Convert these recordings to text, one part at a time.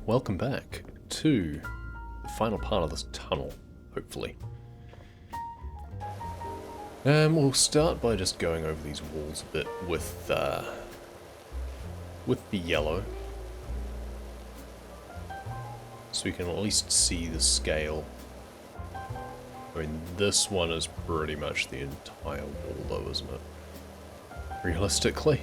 welcome back to the final part of this tunnel, hopefully. We'll start by just going over these walls a bit with the yellow, so we can at least see the scale. I mean, this one is pretty much the entire wall though, isn't it? Realistically.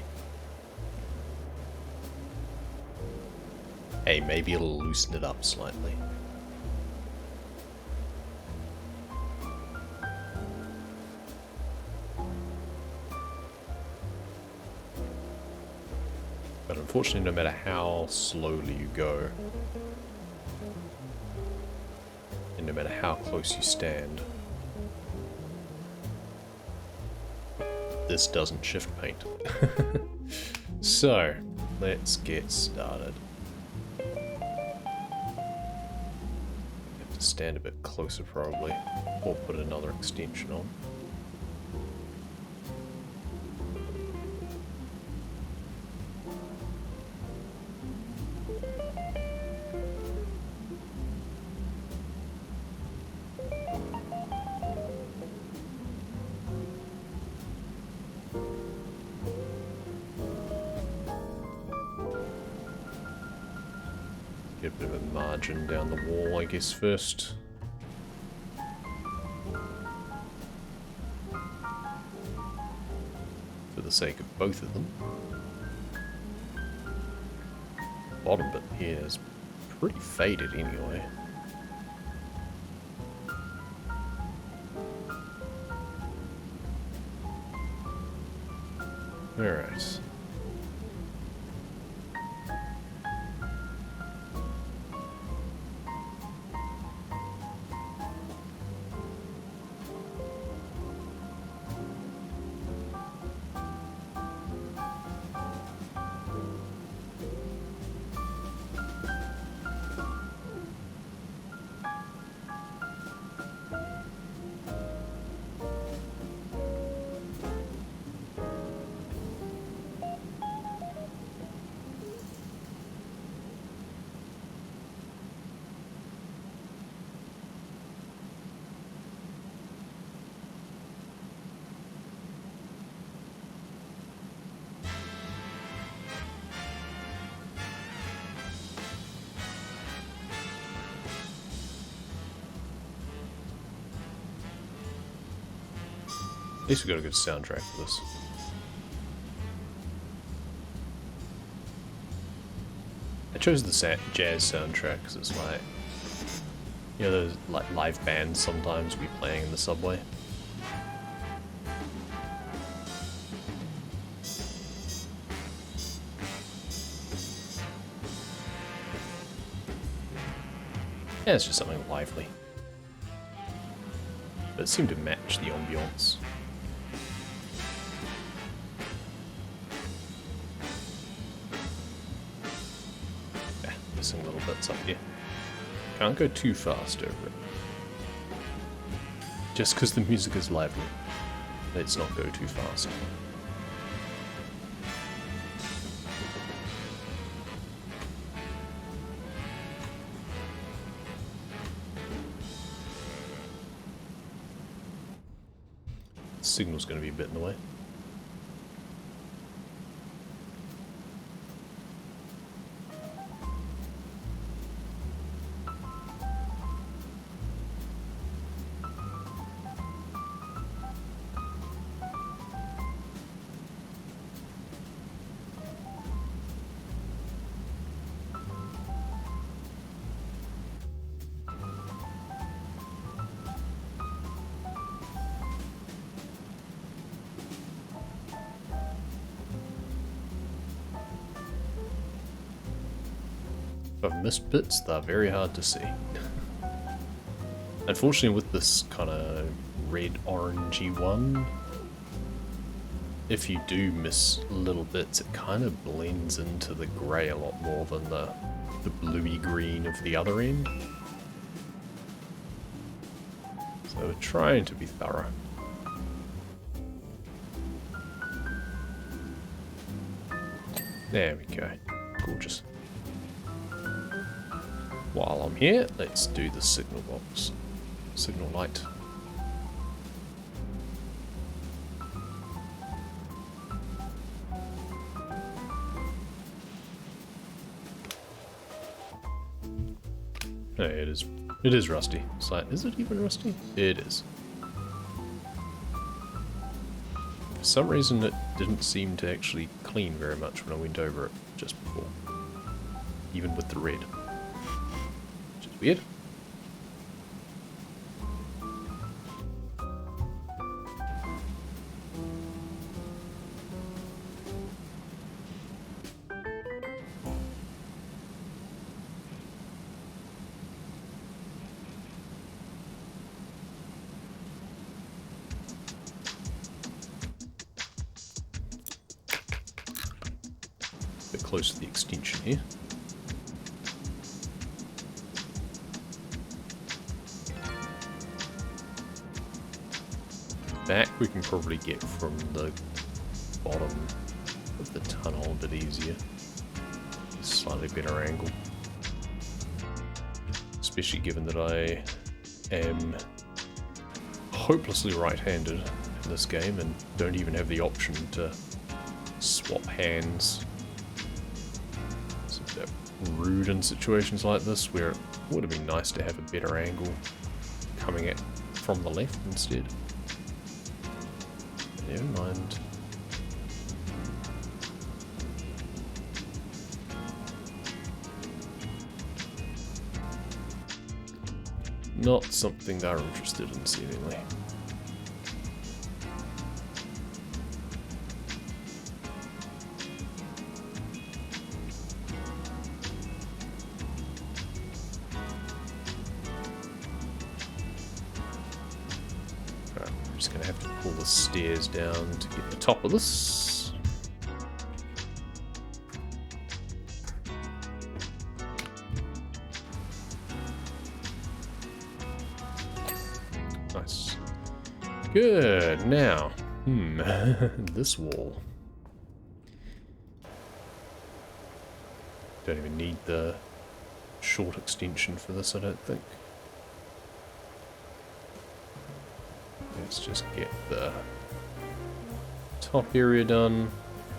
Hey, maybe it'll loosen it up slightly. But unfortunately, no matter how slowly you go, and no matter how close you stand, this doesn't shift paint. So, let's get started. Have to stand a bit closer probably, or put another extension on. Get a bit of a margin down the wall, I guess, first. For the sake of both of them. Bottom bit here is pretty faded anyway. Alright. At least we got a good soundtrack for this. I chose the jazz soundtrack because it's like, you know, those like live bands sometimes we playing in the subway. Yeah, it's just something lively. But it seemed to match the ambiance. Missing little bits up here. Can't go too fast over it. Just because the music is lively, let's not go too fast. The signal's going to be a bit in the way. If I've missed bits, they're very hard to see. Unfortunately, with this kind of red-orangey one, if you do miss little bits, it kind of blends into the grey a lot more than the bluey green of the other end. So we're trying to be thorough. There we go. Gorgeous. While I'm here, let's do the signal box. Signal light. Hey, it is rusty. It's like, is it even rusty? It is. For some reason it didn't seem to actually clean very much when I went over it just before. Even with the red. Which is weird. Bit close to the extension here. Back we can probably get from the bottom of the tunnel a bit easier. A slightly better angle. Especially given that I am hopelessly right-handed in this game and don't even have the option to swap hands. It's a bit rude in situations like this where it would have been nice to have a better angle coming at from the left instead. Never mind. Not something they're interested in, seemingly. Just gonna have to pull the stairs down to get the top of this. Nice. Good. Now, this wall. Don't even need the short extension for this, I don't think. Let's just get the top area done.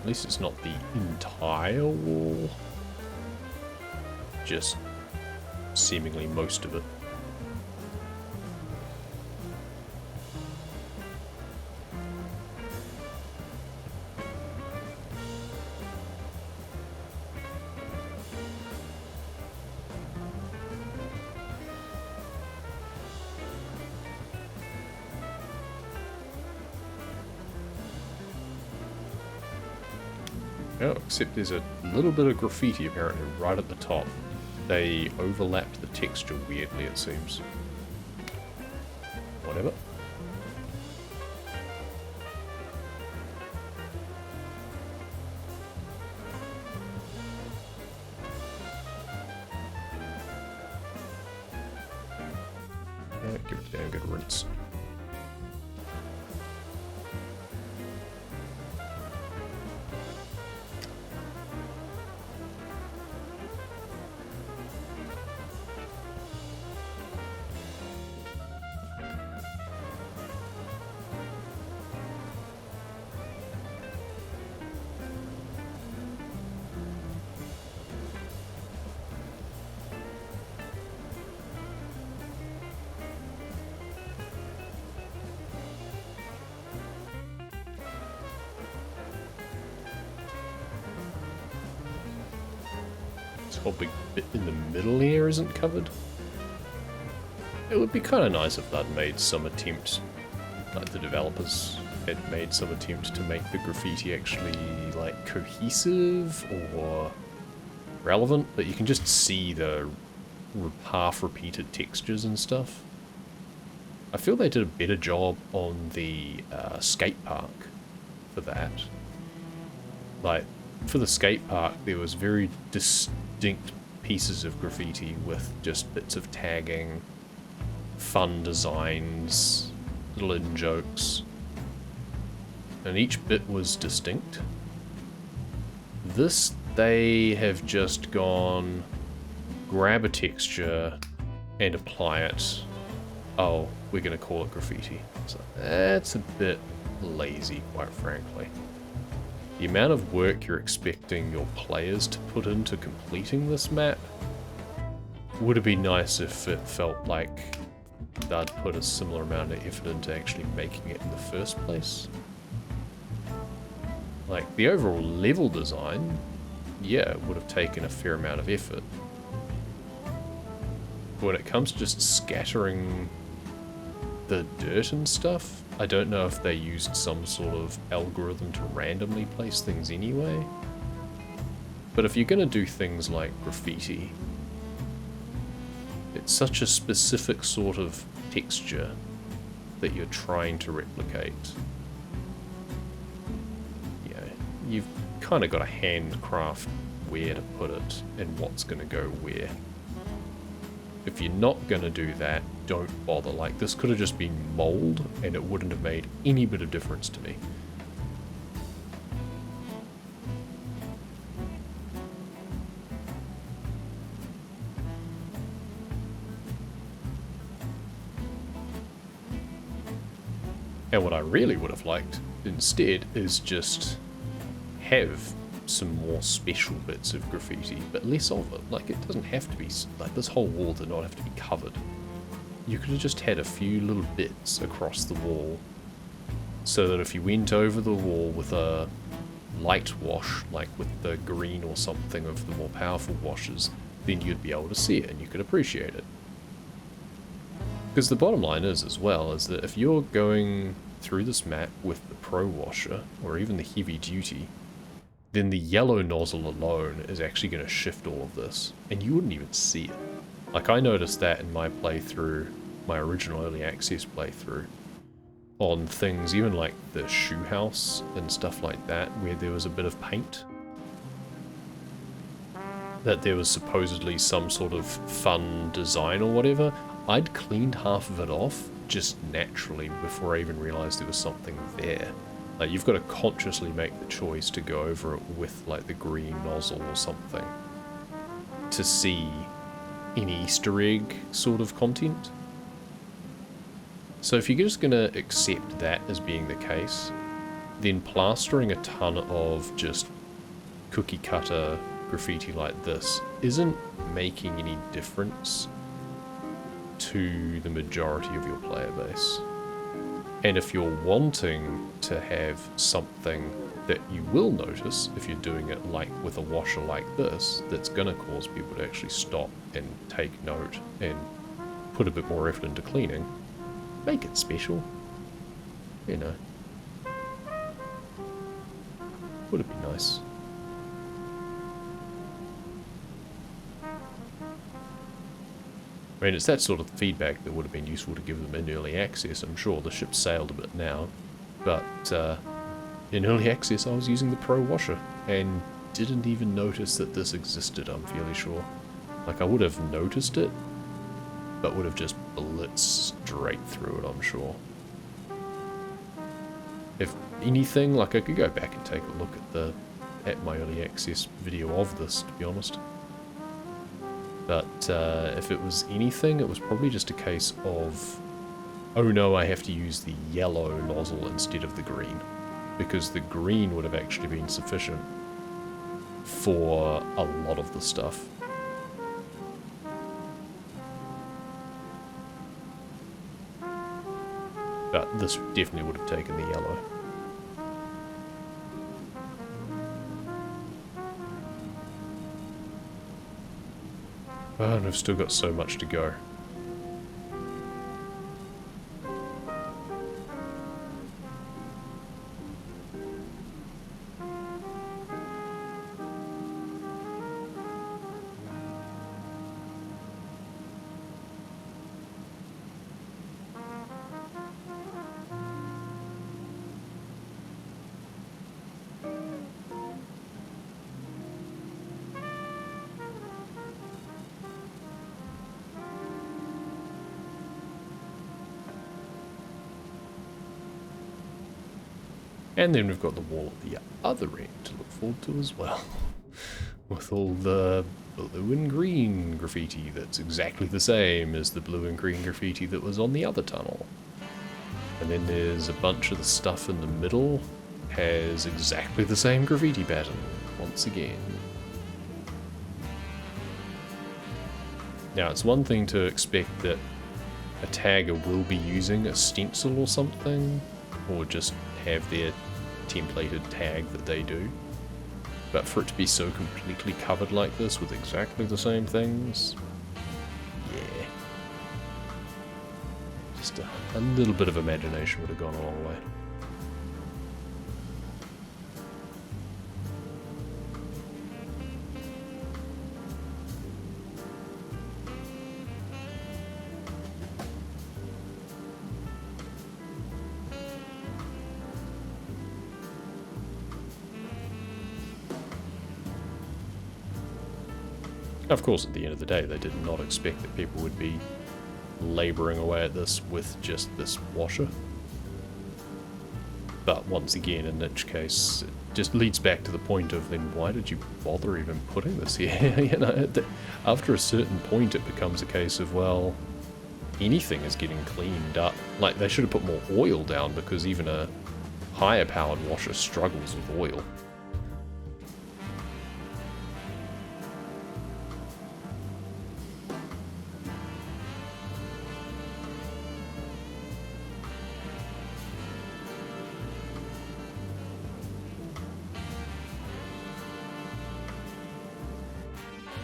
At least it's not the entire wall. Just seemingly most of it. Oh, except there's a little bit of graffiti apparently right at the top. They overlapped the texture weirdly, it seems. Whatever. Yeah, give it a damn good rinse. Whole big bit in the middle here isn't covered. It would be kind of nice if they'd made some attempt, like the developers had made some attempt to make the graffiti actually like cohesive or relevant, but you can just see the half repeated textures and stuff. I feel they did a better job on the skate park for that. Like, for the skate park, there was very distinct pieces of graffiti with just bits of tagging, fun designs, little in-jokes, and each bit was distinct. This, they have just gone, grab a texture and apply it. Oh, we're going to call it graffiti. So that's a bit lazy, quite frankly. The amount of work you're expecting your players to put into completing this map would have been nice if it felt like they'd put a similar amount of effort into actually making it in the first place. Like, the overall level design, yeah, it would have taken a fair amount of effort. But when it comes to just scattering the dirt and stuff, I don't know if they used some sort of algorithm to randomly place things anyway. But if you're going to do things like graffiti, it's such a specific sort of texture that you're trying to replicate. Yeah, you've kind of got to handcraft where to put it and what's going to go where. If you're not going to do that, don't bother. Like, this could have just been mold and it wouldn't have made any bit of difference to me. And what I really would have liked instead is just have some more special bits of graffiti, but less of it. Like, it doesn't have to be, like, this whole wall did not have to be covered. You could have just had a few little bits across the wall, so that if you went over the wall with a light wash, like with the green or something of the more powerful washes, then you'd be able to see it and you could appreciate it. Because the bottom line is, as well, is that if you're going through this map with the Pro Washer, or even the Heavy Duty, then the yellow nozzle alone is actually going to shift all of this, and you wouldn't even see it. Like, I noticed that in my playthrough, my original early access playthrough, on things even like the shoe house and stuff like that, where there was a bit of paint. That there was supposedly some sort of fun design or whatever. I'd cleaned half of it off just naturally before I even realized there was something there. Like, you've got to consciously make the choice to go over it with, like, the green nozzle or something to see any Easter egg sort of content. So if you're just going to accept that as being the case, then plastering a ton of just cookie cutter graffiti like this isn't making any difference to the majority of your player base. And if you're wanting to have something that you will notice if you're doing it like with a washer like this, that's going to cause people to actually stop and take note and put a bit more effort into cleaning, make it special. You know. Would it be nice? I mean, it's that sort of feedback that would have been useful to give them in early access. I'm sure the ship's sailed a bit now, but in early access I was using the Pro Washer and didn't even notice that this existed, I'm fairly sure. Like, I would have noticed it, but would have just blitzed straight through it, I'm sure. If anything, like, I could go back and take a look at my early access video of this, to be honest. But if it was anything, it was probably just a case of, oh no, I have to use the yellow nozzle instead of the green. Because the green would have actually been sufficient for a lot of the stuff. But this definitely would have taken the yellow. Oh, and I've still got so much to go. And then we've got the wall at the other end to look forward to as well. with all the blue and green graffiti that's exactly the same as the blue and green graffiti that was on the other tunnel. And then there's a bunch of the stuff in the middle has exactly the same graffiti pattern, once again. Now, it's one thing to expect that a tagger will be using a stencil or something, or just have their templated tag that they do. But for it to be so completely covered like this with exactly the same things, yeah. Just a little bit of imagination would have gone a long way. Of course, at the end of the day, they did not expect that people would be labouring away at this with just this washer. But once again, in which case, it just leads back to the point of, then why did you bother even putting this here? You know, after a certain point, it becomes a case of, well, anything is getting cleaned up. Like, they should have put more oil down, because even a higher powered washer struggles with oil.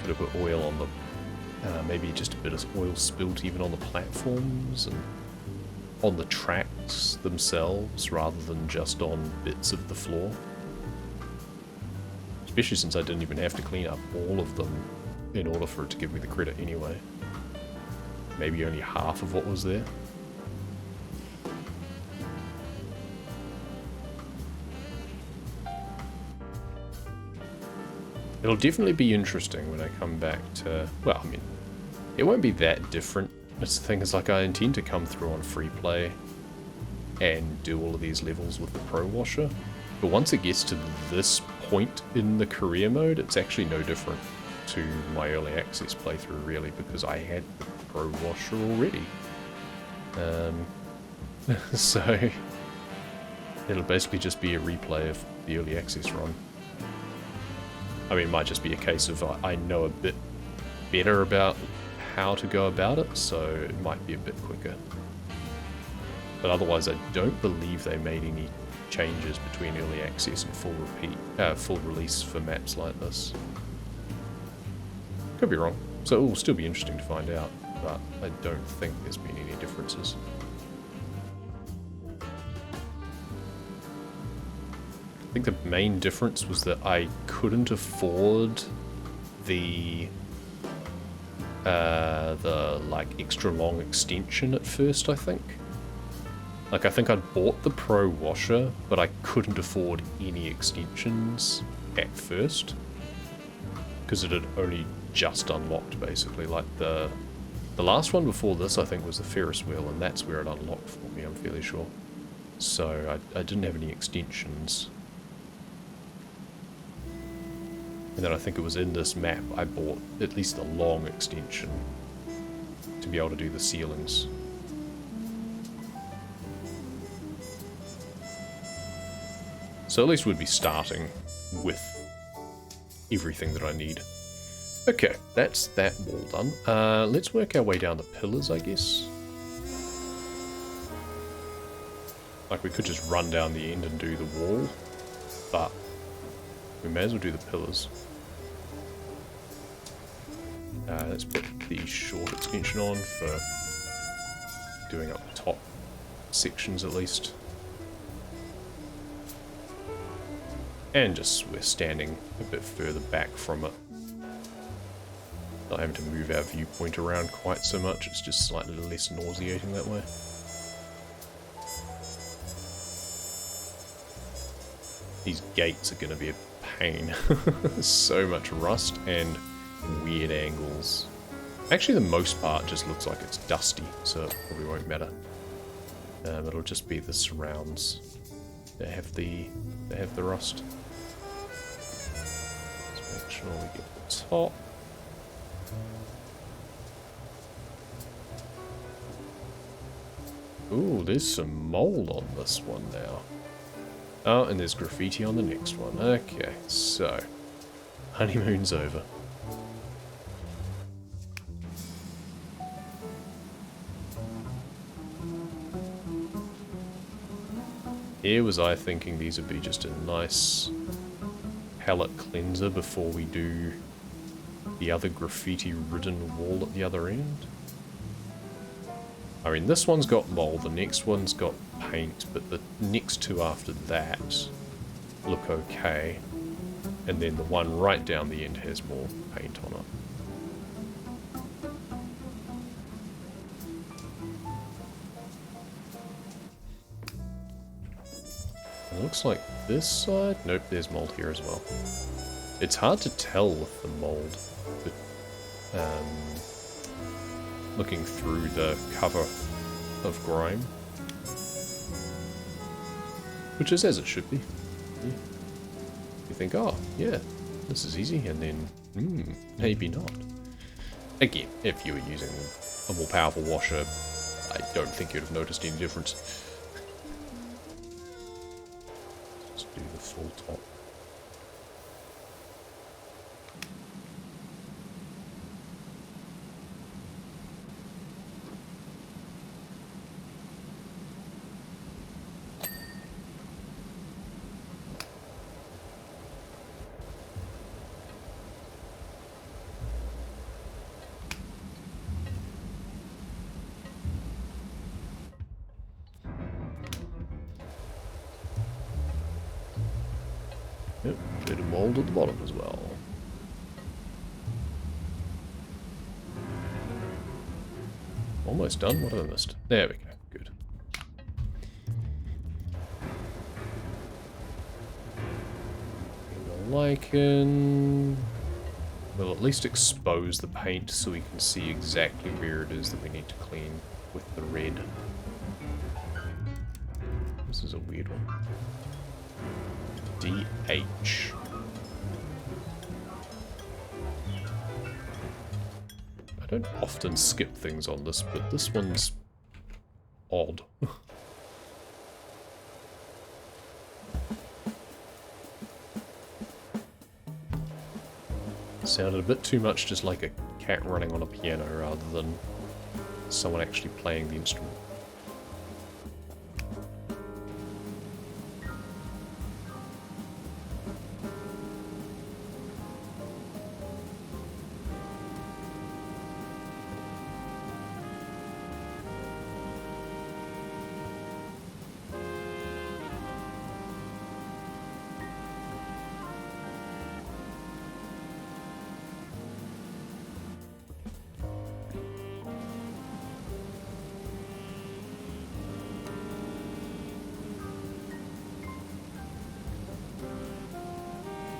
Could have put oil on the, maybe just a bit of oil spilt even on the platforms and on the tracks themselves rather than just on bits of the floor. Especially since I didn't even have to clean up all of them in order for it to give me the credit anyway. Maybe only half of what was there. It'll definitely be interesting when I come back to, well, I mean, it won't be that different. It's the thing is, like, I intend to come through on free play and do all of these levels with the Pro Washer. But once it gets to this point in the career mode, it's actually no different to my early access playthrough, really, because I had the Pro Washer already. So it'll basically just be a replay of the early access run. I mean, it might just be a case of I know a bit better about how to go about it, so it might be a bit quicker. But otherwise, I don't believe they made any changes between early access and full release for maps like this. Could be wrong, so it will still be interesting to find out, but I don't think there's been any differences. I think the main difference was that I couldn't afford the like extra long extension at first, I think. Like, I think I'd bought the Pro Washer, but I couldn't afford any extensions at first. Because it had only just unlocked, basically. Like, the last one before this, I think, was the Ferris wheel, and that's where it unlocked for me, I'm fairly sure. So, I didn't have any extensions. And then I think it was in this map I bought at least a long extension to be able to do the ceilings. So at least we'd be starting with everything that I need. Okay, that's that wall done. Let's work our way down the pillars, I guess. Like, we could just run down the end and do the wall, but we may as well do the pillars. Let's put the short extension on for doing up the top sections at least. And just we're standing a bit further back from it. Not having to move our viewpoint around quite so much, it's just slightly less nauseating that way. These gates are going to be a pain. So much rust and weird angles. Actually, the most part just looks like it's dusty, so it probably won't matter. It'll just be the surrounds that have the rust. Let's Make sure we get the top. Ooh, there's some mold on this one now. Oh, and there's graffiti on the next one. Okay, so honeymoon's over. Here was I thinking these would be just a nice palette cleanser before we do the other graffiti-ridden wall at the other end. I mean, this one's got mold, the next one's got paint, but the next two after that look okay. And then the one right down the end has more paint on it. It looks like this side... Nope, there's mold here as well. It's hard to tell with the mold, but, looking through the cover of grime. Which is as it should be. Yeah. You think, oh, yeah, this is easy, and then, maybe not. Again, if you were using a more powerful washer, I don't think you'd have noticed any difference. Let's do the full top. Yep, bit of mold at the bottom as well. Almost done. What have I missed? There we go. Good. The lichen will at least expose the paint so we can see exactly where it is that we need to clean with the red. This is a weird one. DH. I don't often skip things on this, but this one's odd. Sounded a bit too much just like a cat running on a piano rather than someone actually playing the instrument.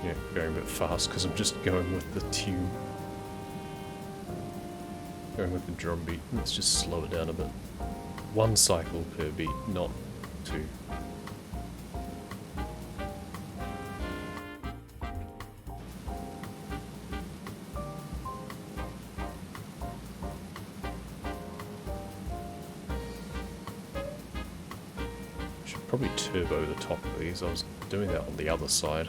Yeah, going a bit fast because I'm just going with the tune. Going with the drum beat. Let's just slow it down a bit. One cycle per beat, not two. Should probably turbo the top of these. I was doing that on the other side.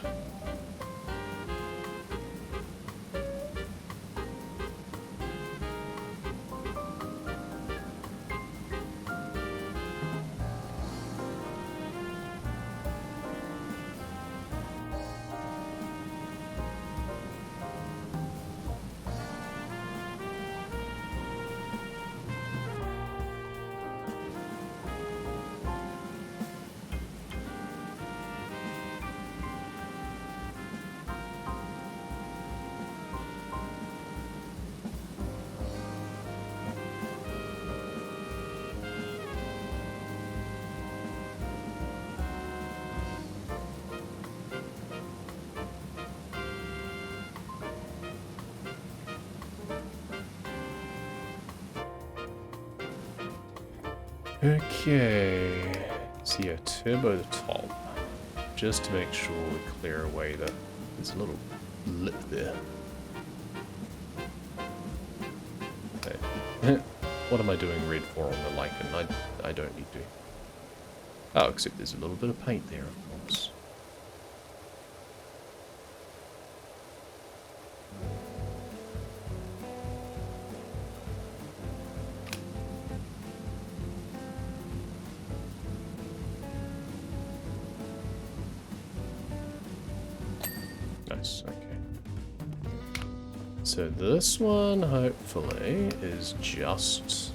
Okay, so turbo the top, just to make sure we clear away there's a little lip there. Okay. What am I doing red for on the lichen? I don't need to. Oh, except there's a little bit of paint there, of course. Nice, okay. So this one, hopefully, is just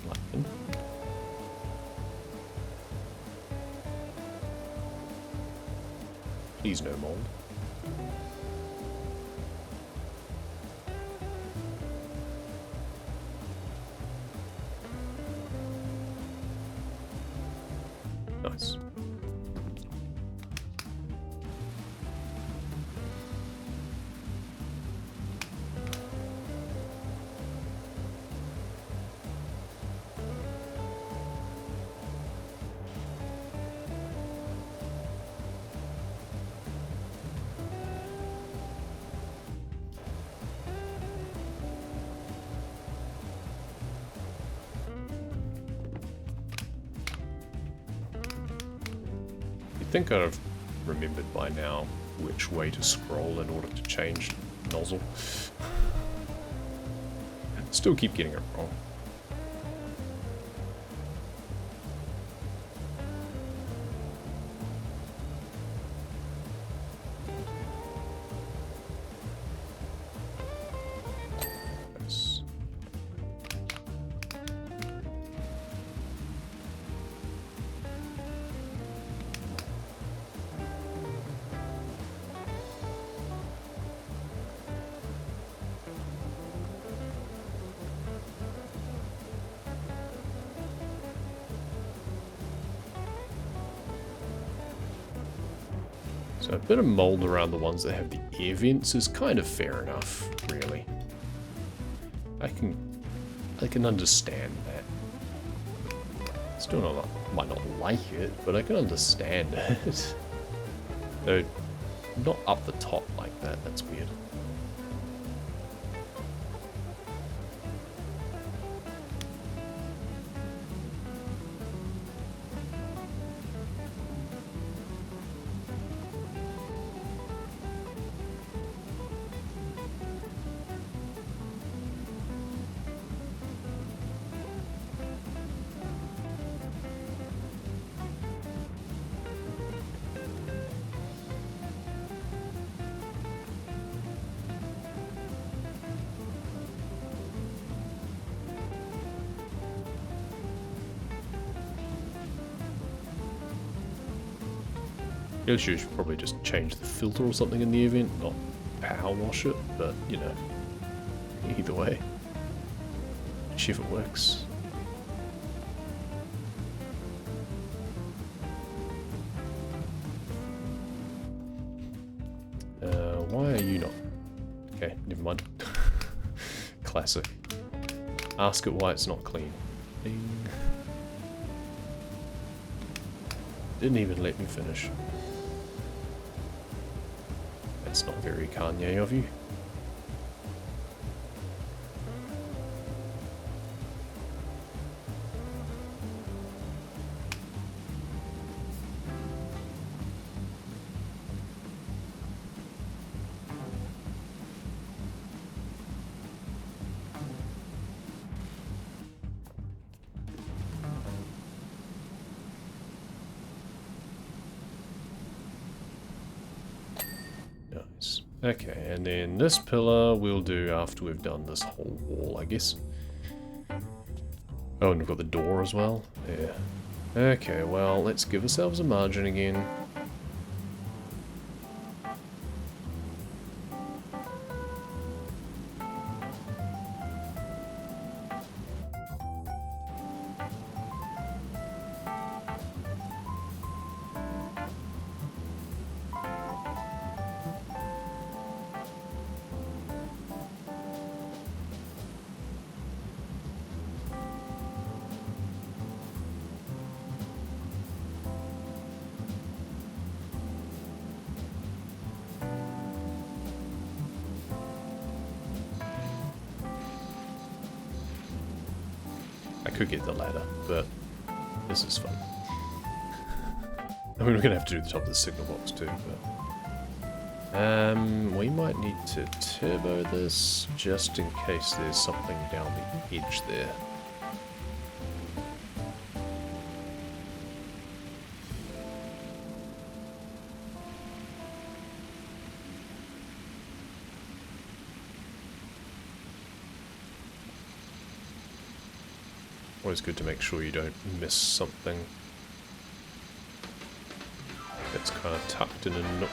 lichen. Please no mold. Nice. I think I've remembered by now which way to scroll in order to change nozzle. Still keep getting it wrong. Nice. So a bit of mold around the ones that have the air vents is kind of fair enough, really. I can understand that. Still might not like it, but I can understand it. Though not up the top like that, that's weird. I guess you should probably just change the filter or something in the event, not power wash it, but you know, either way. See if it works. Why are you not? Okay, never mind. Classic. Ask it why it's not clean. Ding. Didn't even let me finish. That's not very Kanye of you. Nice. Okay, and then this pillar we'll do after we've done this whole wall, I guess. Oh, and we've got the door as well. Yeah. Okay, well, let's give ourselves a margin again. could get the ladder, but this is fun. I mean, we're gonna have to do the top of the signal box too, but... we might need to turbo this, just in case there's something down the edge there. Always good to make sure you don't miss something that's kind of tucked in a nook.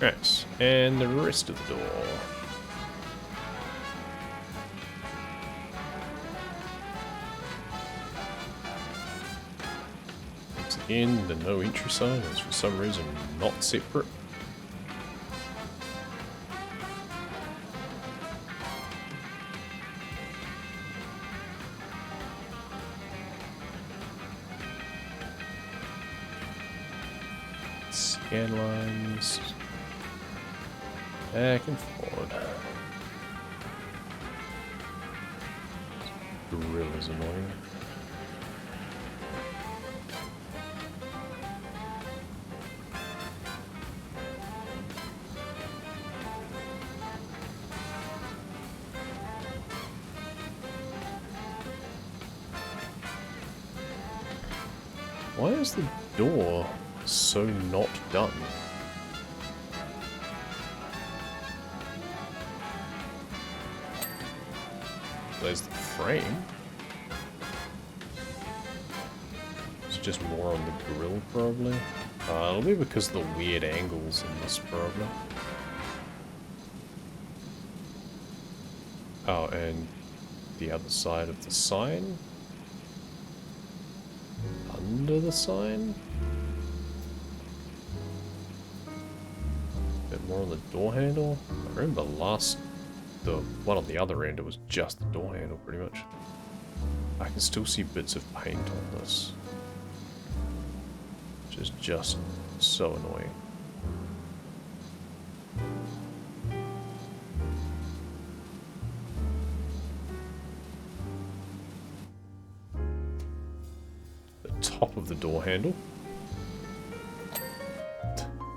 Right, and the rest of the door. Again, the no entry sign is for some reason not separate. Scan lines. Back and forward. Gorilla's annoying. Why is the door so not done? There's the frame. It's just more on the grill, probably. It'll be because of the weird angles in this, probably. Oh, and the other side of the sign? Under the sign? A bit more on the door handle? I remember the one on the other end, it was just the door handle, pretty much. I can still see bits of paint on this. Which is just so annoying. Top of the door handle.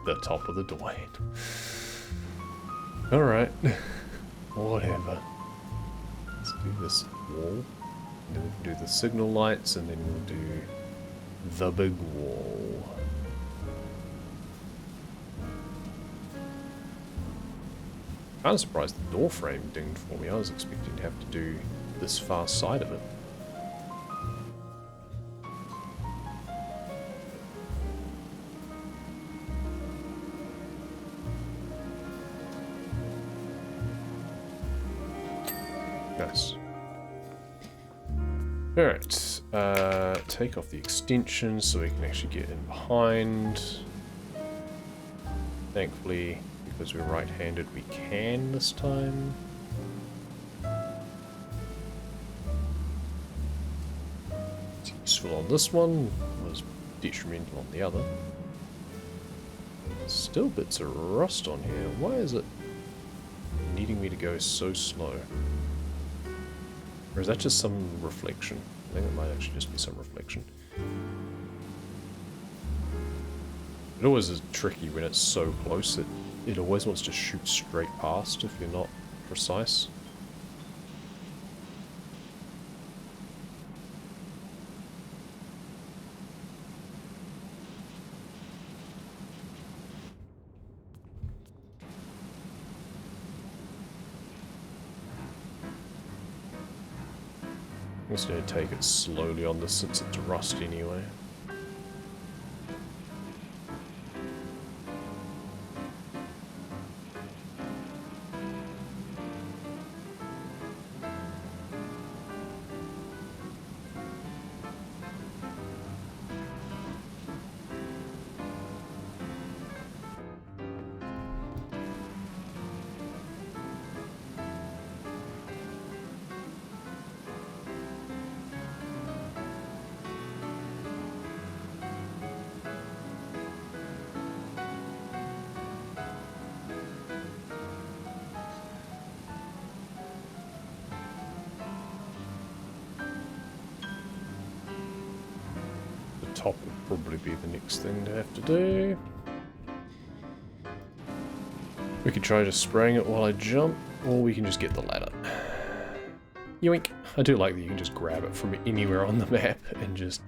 The top of the door handle. Alright. Whatever. Let's do this wall. And then we can do the signal lights, and then we'll do the big wall. Kind of surprised the door frame dinged for me. I was expecting to have to do this far side of it. Nice. Alright, take off the extension so we can actually get in behind. Thankfully, because we're right-handed, we can this time. It's useful on this one, was detrimental on the other. Still bits of rust on here. Why is it needing me to go so slow? Or is that just some reflection? I think it might actually just be some reflection. It always is tricky when it's so close. It always wants to shoot straight past if you're not precise. I'm just going to take it slowly on this since it's rust anyway. probably be the next thing to have to do. We could try just spraying it while I jump, or we can just get the ladder. Yoink! I do like that you can just grab it from anywhere on the map and just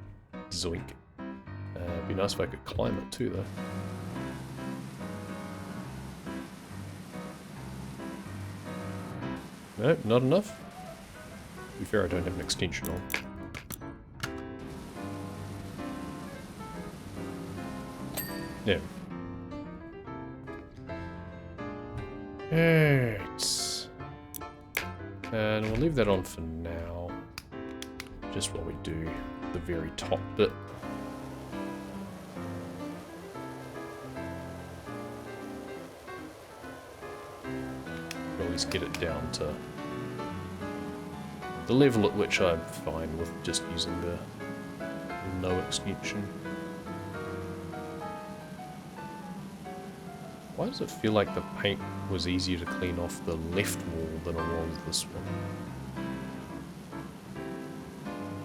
zoink. It'd be nice if I could climb it too, though. Nope, not enough. To be fair, I don't have an extension on. Yeah. Alright. And we'll leave that on for now. Just while we do the very top bit. Always get it down to the level at which I'm fine with just using the no extension. Why does it feel like the paint was easier to clean off the left wall than it was this one?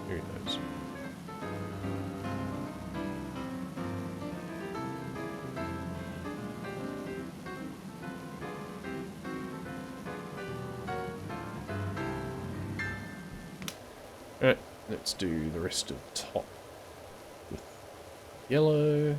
Who knows? Alright, let's do the rest of the top with yellow.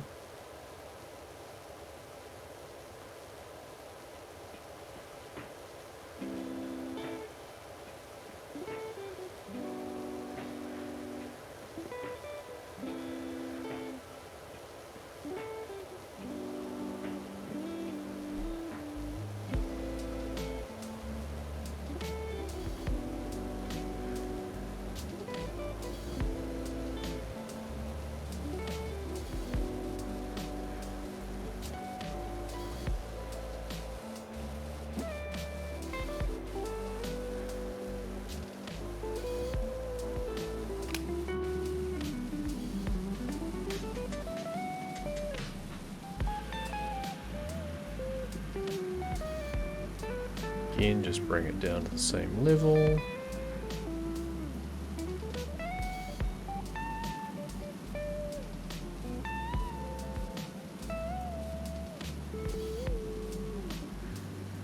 Again, just bring it down to the same level.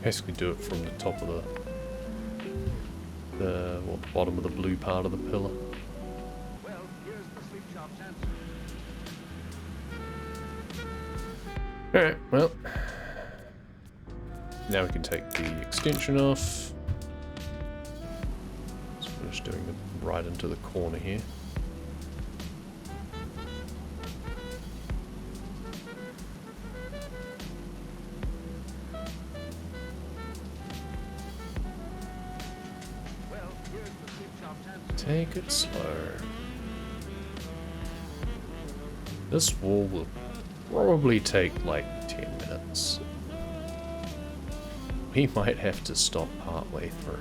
Basically do it from the top of the bottom of the blue part of the pillar. Well, here's the sleep shop's answer. Alright, well. Now we can take the extension off. Let's finish doing it right into the corner here. Well, here's the sleep shop's answer. Take it slow. This wall will probably take like 10 minutes. We might have to stop partway through.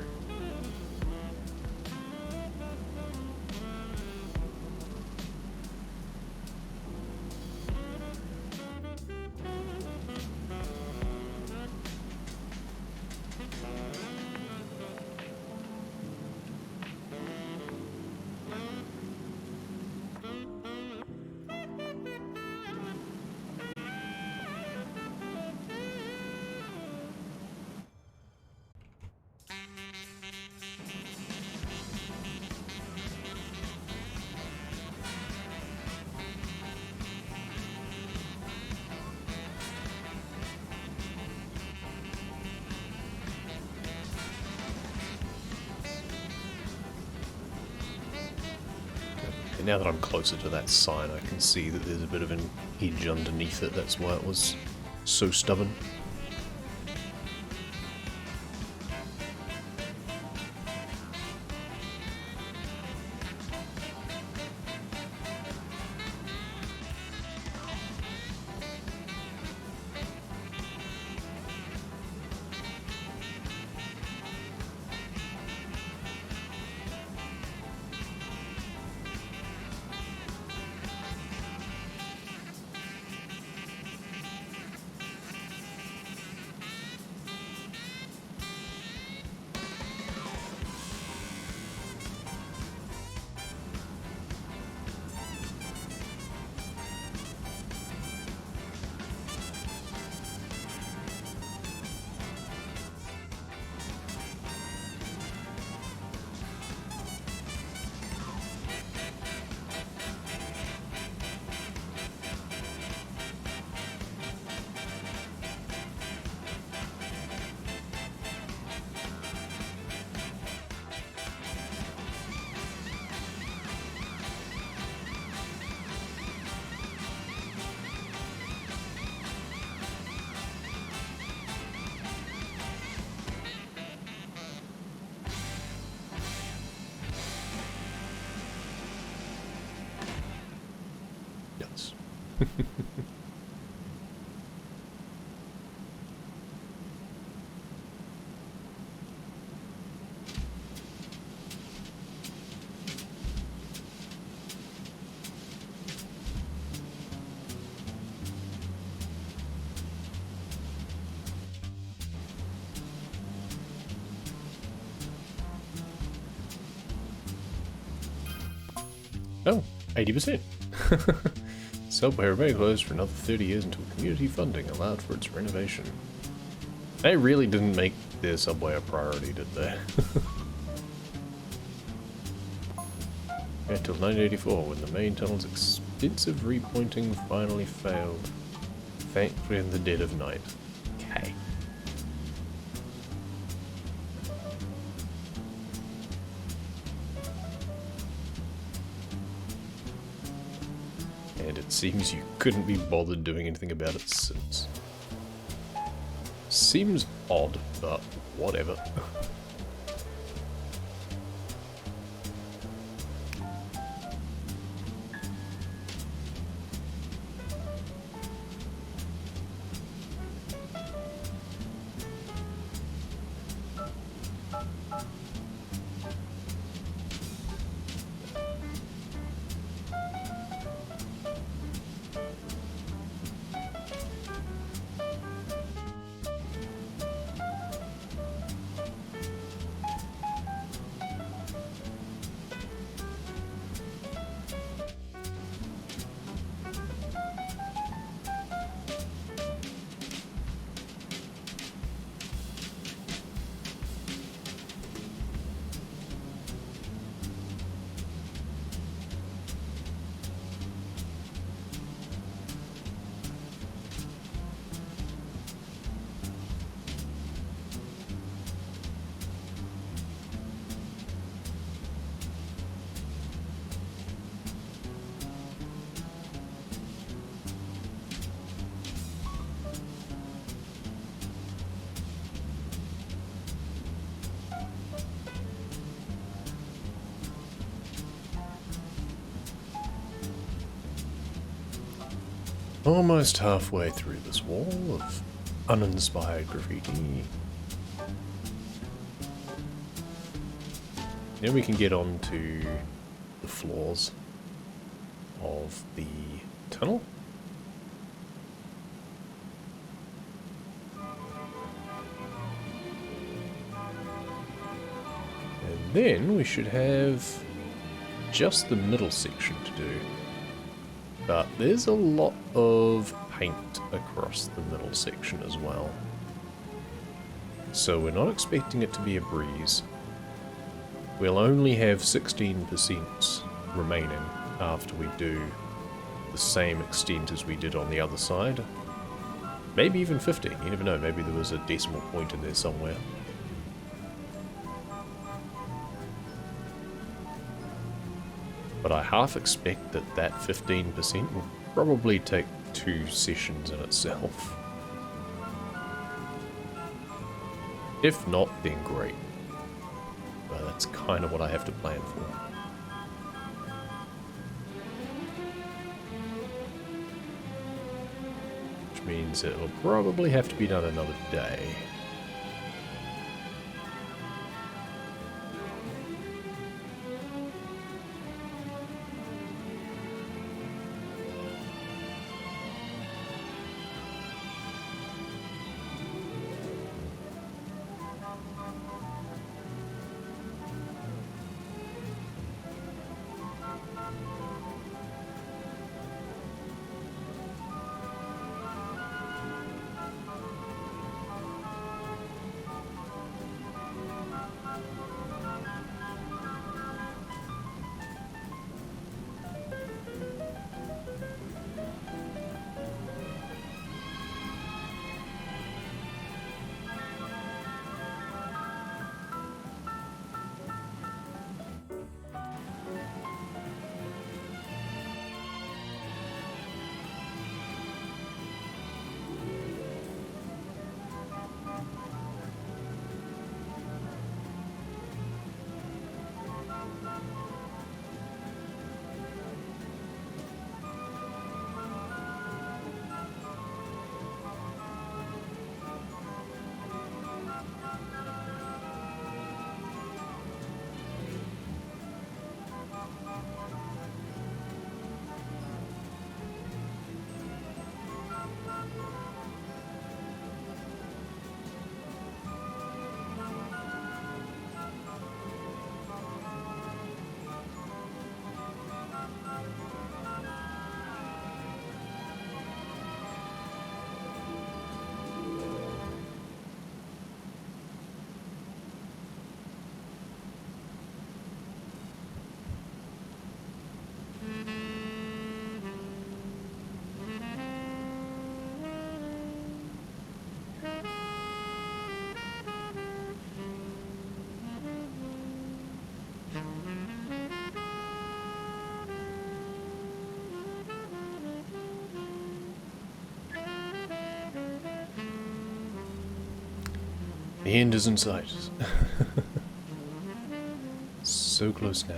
And now that I'm closer to that sign, I can see that there's a bit of an edge underneath it. That's why it was so stubborn. Oh, 80%. Subway remained closed for another 30 years until community funding allowed for its renovation. They really didn't make their subway a priority, did they? Until 1984, when the main tunnel's extensive repointing finally failed. Thankfully in the dead of night. Okay. And it seems you couldn't be bothered doing anything about it since. Seems odd, but whatever. Almost halfway through this wall of uninspired graffiti. Now we can get on to the floors of the tunnel. And then we should have just the middle section to do. But there's a lot of paint across the middle section as well. So we're not expecting it to be a breeze. We'll only have 16% remaining after we do the same extent as we did on the other side. Maybe even 50, you never know, maybe there was a decimal point in there somewhere. But I half expect that that 15% will probably take 2 sessions in itself. If not, then great. But that's kind of what I have to plan for. Which means it'll probably have to be done another day. The end is in sight. So close now.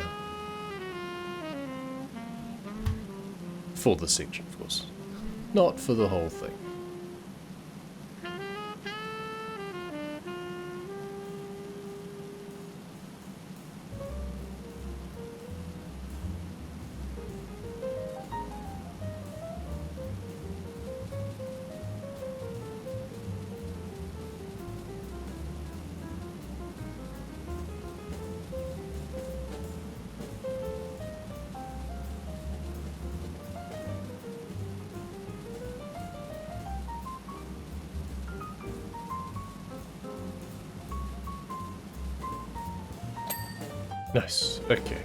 For the section, of course. Not for the whole thing. Nice, okay.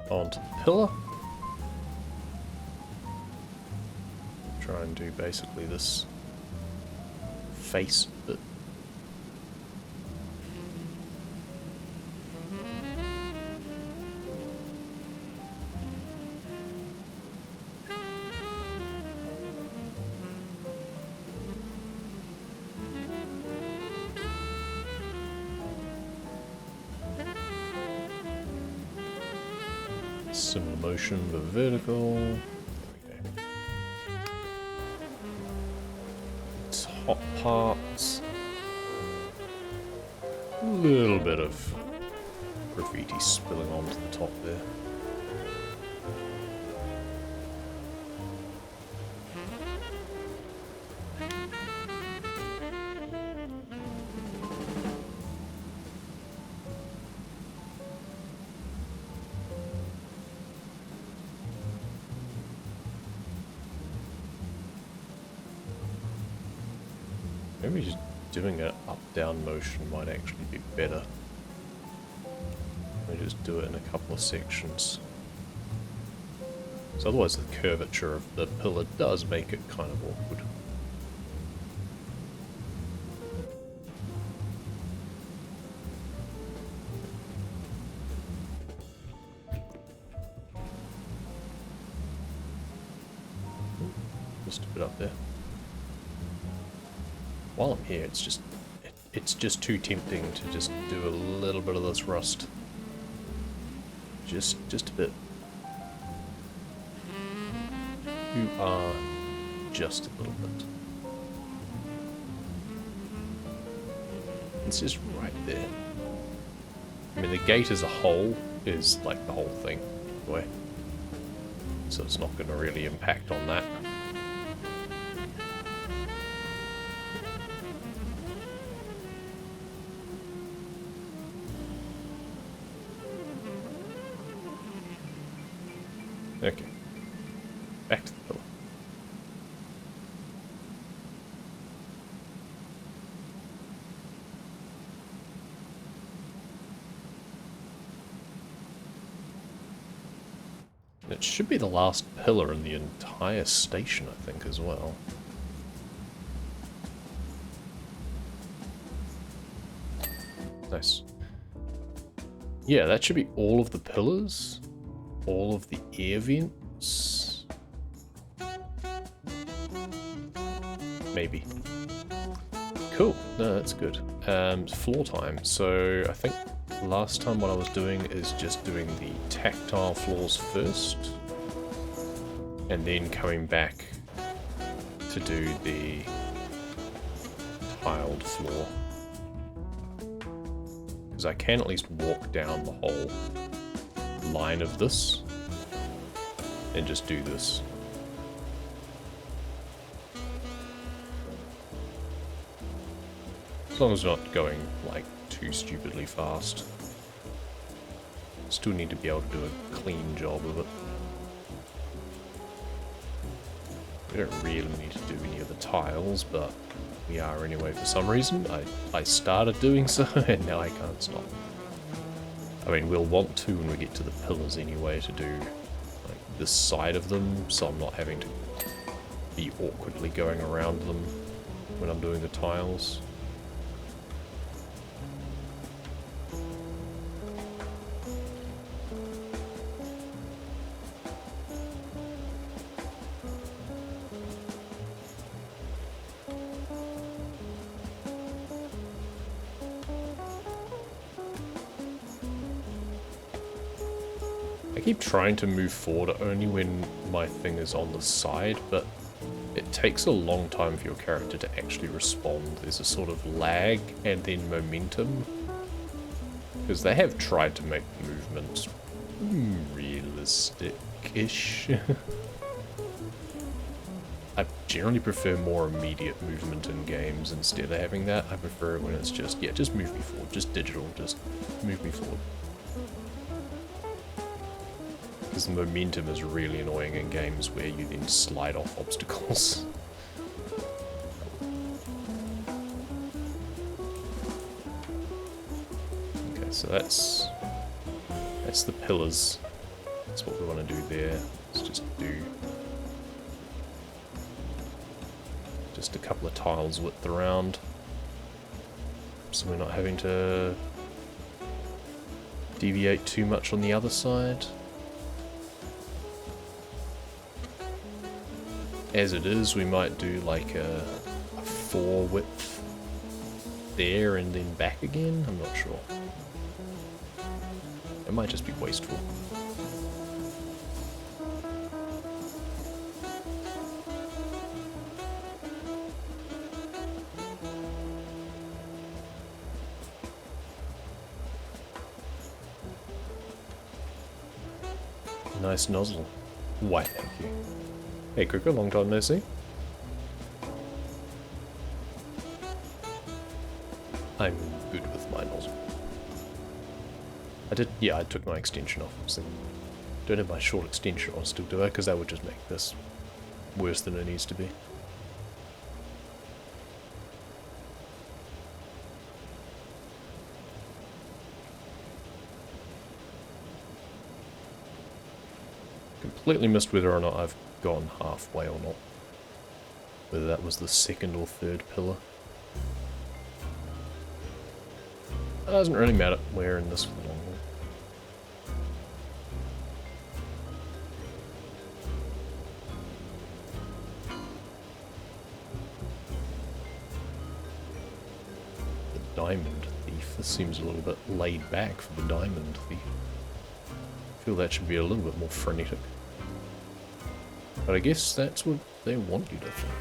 On to the pillar. Try and do basically this face bit. Similar motion but vertical. There we go. Top parts. A little bit of graffiti spilling onto the top there. Maybe just doing an up-down motion might actually be better. Let me just do it in a couple of sections. So otherwise the curvature of the pillar does make it kind of awkward. Just a bit up there. While I'm here, it's just too tempting to just do a little bit of this rust. Just a bit. You are just a little bit. It's just right there. I mean, the gate as a whole is like the whole thing, anyway. So it's not going to really impact on that. Okay. Back to the pillar. It should be the last pillar in the entire station, I think, as well. Nice. Yeah, that should be all of the pillars. All of the air vents. Maybe. Cool. No, that's good. Floor time. So I think last time what I was doing is just doing the tactile floors first. And then coming back to do the tiled floor. Because I can at least walk down the whole line of this and just do this. As long as it's not going like too stupidly fast. Still need to be able to do a clean job of it. We don't really need to do any of the tiles, but we are anyway for some reason. I started doing so and now I can't stop. I mean, we'll want to when we get to the pillars anyway to do like this side of them, so I'm not having to be awkwardly going around them when I'm doing the tiles. I keep trying to move forward only when my thing is on the side, but it takes a long time for your character to actually respond. There's a sort of lag and then momentum. Because they have tried to make the movements realistic-ish. I generally prefer more immediate movement in games instead of having that. I prefer when it's just, yeah, just move me forward, just digital, just move me forward. Because the momentum is really annoying in games where you then slide off obstacles. Okay, so that's the pillars. That's what we want to do there. Let's just do just a couple of tiles width around, so we're not having to deviate too much on the other side. As it is, we might do like a 4 width there and then back again. I'm not sure. It might just be wasteful. Nice nozzle. Why, thank you. Hey, Cricket, long time no see. I'm good with my nozzle. I took my extension off. So don't have my short extension on still, do I? Because that would just make this worse than it needs to be. Completely missed whether or not I've gone halfway or not. Whether that was the second or third pillar. It doesn't really matter. We're in this for the long haul. The diamond thief. This seems a little bit laid back for the diamond thief. I feel that should be a little bit more frenetic. But I guess that's what they want you to think.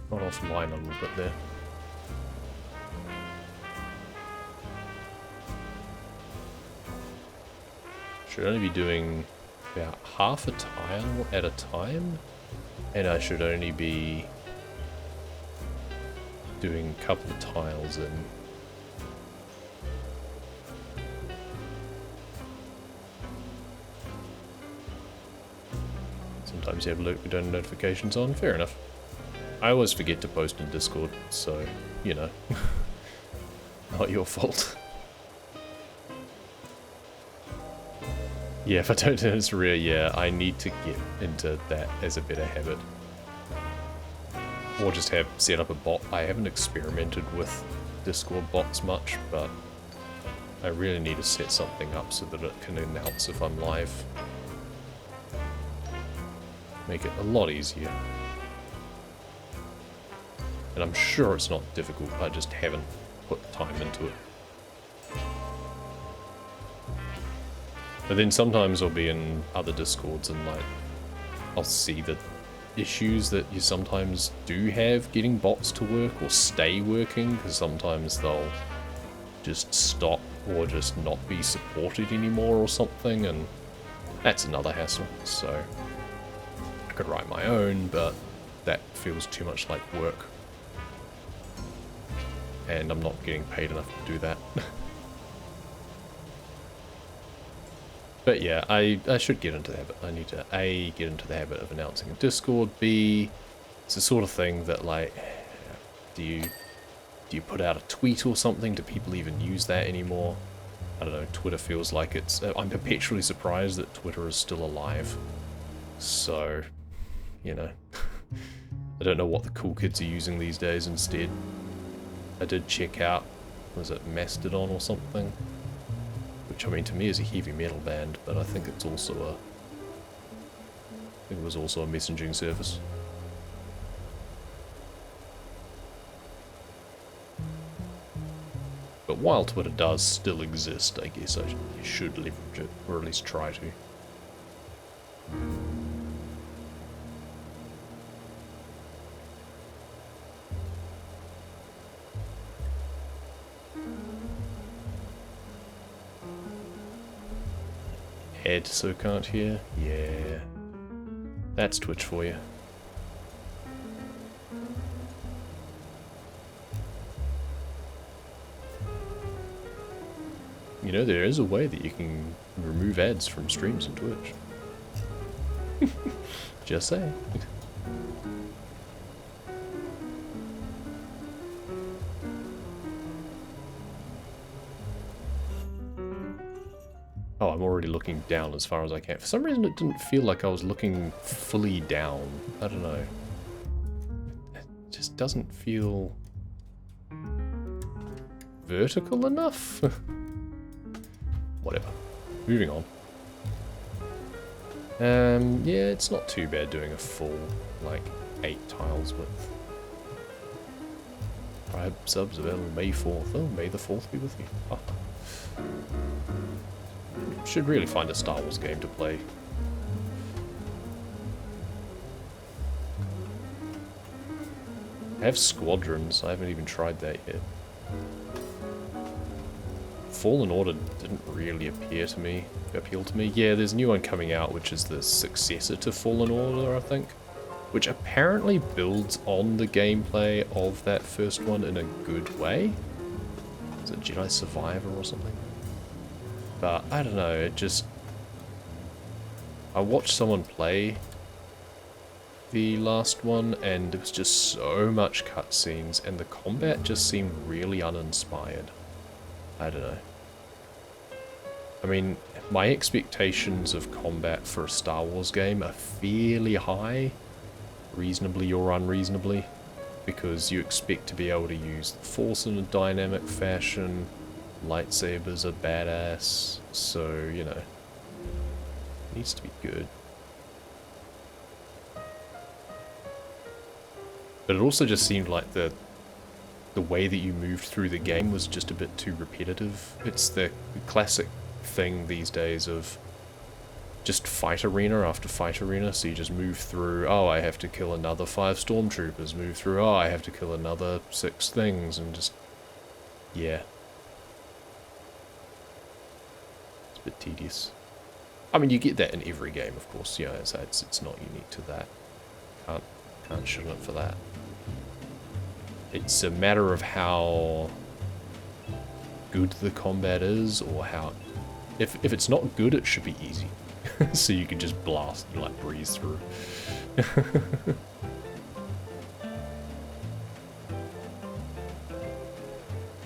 Gone offline a little bit there. Should only be doing about half a tile at a time. And I should only be doing a couple of tiles in. Sometimes you have notifications on, fair enough. I always forget to post in Discord, so, you know, not your fault. Yeah, if I don't do this rare, yeah, I need to get into that as a better habit. Or just have set up a bot. I haven't experimented with Discord bots much, but I really need to set something up so that it can announce if I'm live. Make it a lot easier. And I'm sure it's not difficult, I just haven't put time into it. But then sometimes I'll be in other Discords and like, I'll see the issues that you sometimes do have getting bots to work or stay working, because sometimes they'll just stop or just not be supported anymore or something, and that's another hassle. So I could write my own, but that feels too much like work. And I'm not getting paid enough to do that. But yeah, I should get into the habit. I need to A, get into the habit of announcing in Discord. B, it's the sort of thing that like, do you put out a tweet or something? Do people even use that anymore? I don't know, Twitter feels like it's... I'm perpetually surprised that Twitter is still alive. So, you know, I don't know what the cool kids are using these days instead. I did check out, was it Mastodon or something? Which, I mean, to me is a heavy metal band, but I think it's also think it was also a messaging service. But while Twitter does still exist, I guess you should leverage it, or at least try to. Ed so can't hear? Yeah. That's Twitch for you. You know, there is a way that you can remove ads from streams on Twitch. Just saying. Oh, I'm already looking down as far as I can. For some reason it didn't feel like I was looking fully down. I don't know. It just doesn't feel vertical enough? Whatever. Moving on. Yeah, it's not too bad doing a full, like, 8 tiles width. Tribe subs available May 4th. Oh, May the 4th be with you. Oh. Should really find a Star Wars game to play. I have Squadrons. I haven't even tried that yet. Fallen Order didn't really appeal to me. Yeah, there's a new one coming out, which is the successor to Fallen Order, I think. Which apparently builds on the gameplay of that first one in a good way. Is it Jedi Survivor or something? But I don't know, it just... I watched someone play the last one, and there was just so much cutscenes, and the combat just seemed really uninspired. I don't know. I mean, my expectations of combat for a Star Wars game are fairly high, reasonably or unreasonably, because you expect to be able to use the Force in a dynamic fashion, lightsabers are badass, so, you know, it needs to be good. But it also just seemed like the way that you moved through the game was just a bit too repetitive. It's the classic thing these days of just fight arena after fight arena, so you just move through, oh, I have to kill another 5 stormtroopers, move through, oh, I have to kill another 6 things, and just, yeah. It's a bit tedious. I mean, you get that in every game, of course, you know, it's not unique to that. Can't shit on it for that. It's a matter of how good the combat is, or how... If it's not good, it should be easy. So you can just blast and, like, breeze through.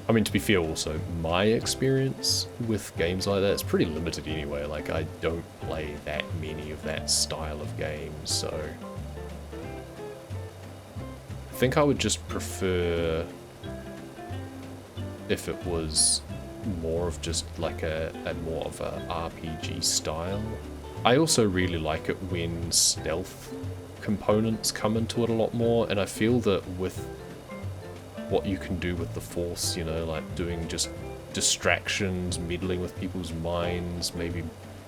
I mean, to be fair also, my experience with games like that is pretty limited anyway. Like, I don't play that many of that style of games, so... I think I would just prefer if it was more of just like a more of a RPG style. I also really like it when stealth components come into it a lot more, and I feel that with what you can do with the Force, you know, like doing just distractions, meddling with people's minds, maybe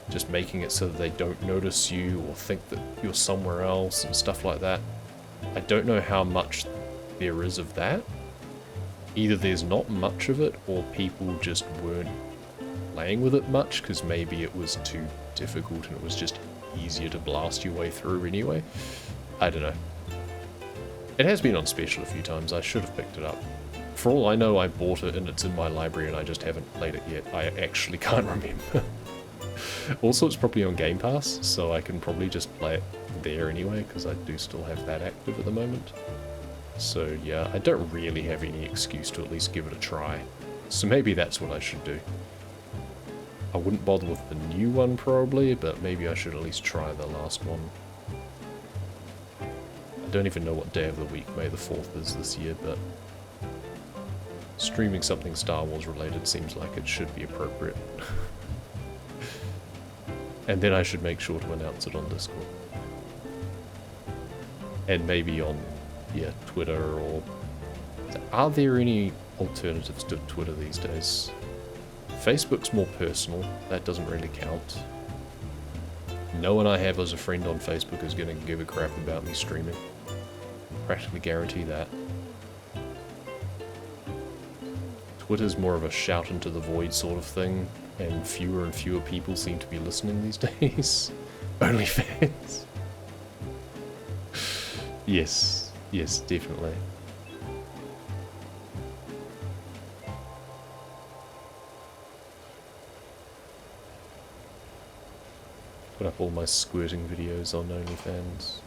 just making it so that they don't notice you or think that you're somewhere else and stuff like that. I don't know how much there is of that. Either there's not much of it, or people just weren't playing with it much, because maybe it was too difficult and it was just easier to blast your way through anyway. I don't know. It has been on special a few times. I should have picked it up. For all I know, I bought it and it's in my library and I just haven't played it yet. I actually can't remember. Also, it's probably on Game Pass, so I can probably just play it there anyway, because I do still have that active at the moment. So yeah, I don't really have any excuse to at least give it a try. So maybe that's what I should do. I wouldn't bother with the new one probably, but maybe I should at least try the last one. I don't even know what day of the week May the 4th is this year, but streaming something Star Wars related seems like it should be appropriate. And then I should make sure to announce it on Discord. And maybe on, yeah, Twitter or... Are there any alternatives to Twitter these days? Facebook's more personal. That doesn't really count. No one I have as a friend on Facebook is going to give a crap about me streaming. Practically guarantee that. Twitter's more of a shout into the void sort of thing, and fewer people seem to be listening these days. OnlyFans. Yes, yes, definitely. Put up all my squirting videos on OnlyFans.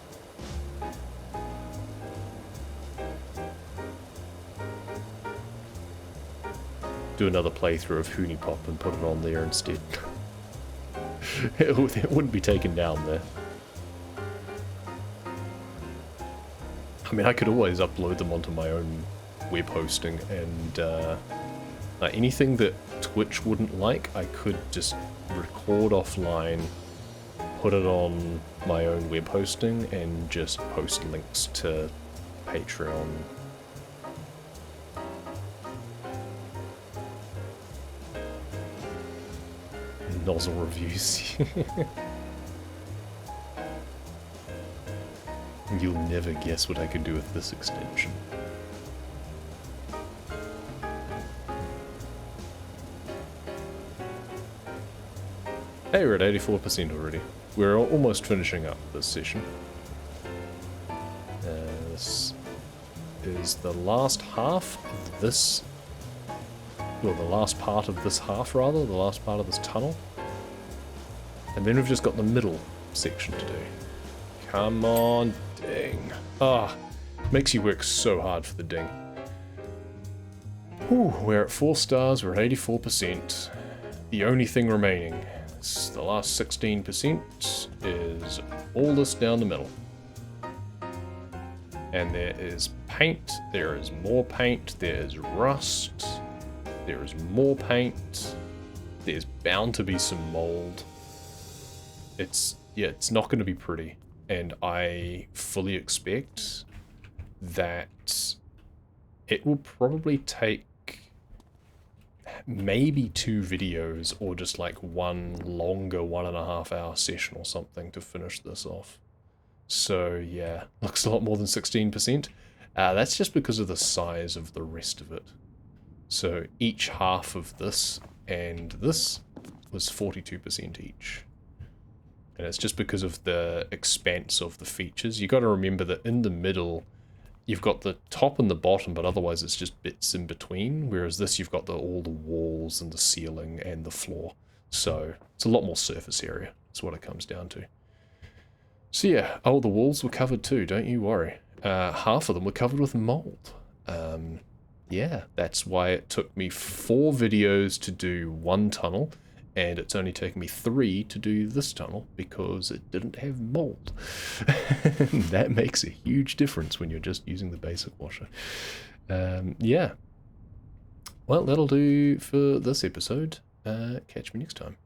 Do another playthrough of Hoonie Pop and put it on there instead. It wouldn't be taken down there. I mean, I could always upload them onto my own web hosting, and like anything that Twitch wouldn't like, I could just record offline, put it on my own web hosting, and just post links to Patreon. Nozzle reviews. You'll never guess what I could do with this extension. Hey, we're at 84% already. We're almost finishing up this session. This is the last half of this... Well, the last part of this half, rather. The last part of this tunnel. And then we've just got the middle section to do. Come on, ding. Ah, makes you work so hard for the ding. Whew, we're at 4 stars, we're at 84%. The only thing remaining is the last 16% is all this down the middle. And there is paint, there is more paint, there's rust, there is more paint, there's bound to be some mold. It's not going to be pretty, and I fully expect that it will probably take maybe 2 videos or just like one longer 1.5 hour session or something to finish this off. So yeah, looks a lot more than 16%. That's just because of the size of the rest of it. So each half of this and this was 42% each. And it's just because of the expanse of the features. You got to remember that in the middle, you've got the top and the bottom, but otherwise it's just bits in between. Whereas this, you've got all the walls and the ceiling and the floor. So it's a lot more surface area. That's what it comes down to. So yeah, the walls were covered too, don't you worry. Half of them were covered with mold. Yeah, that's why it took me 4 videos to do 1 tunnel. And it's only taken me 3 to do this tunnel because it didn't have mold. That makes a huge difference when you're just using the basic washer. Yeah. Well, that'll do for this episode. Catch me next time.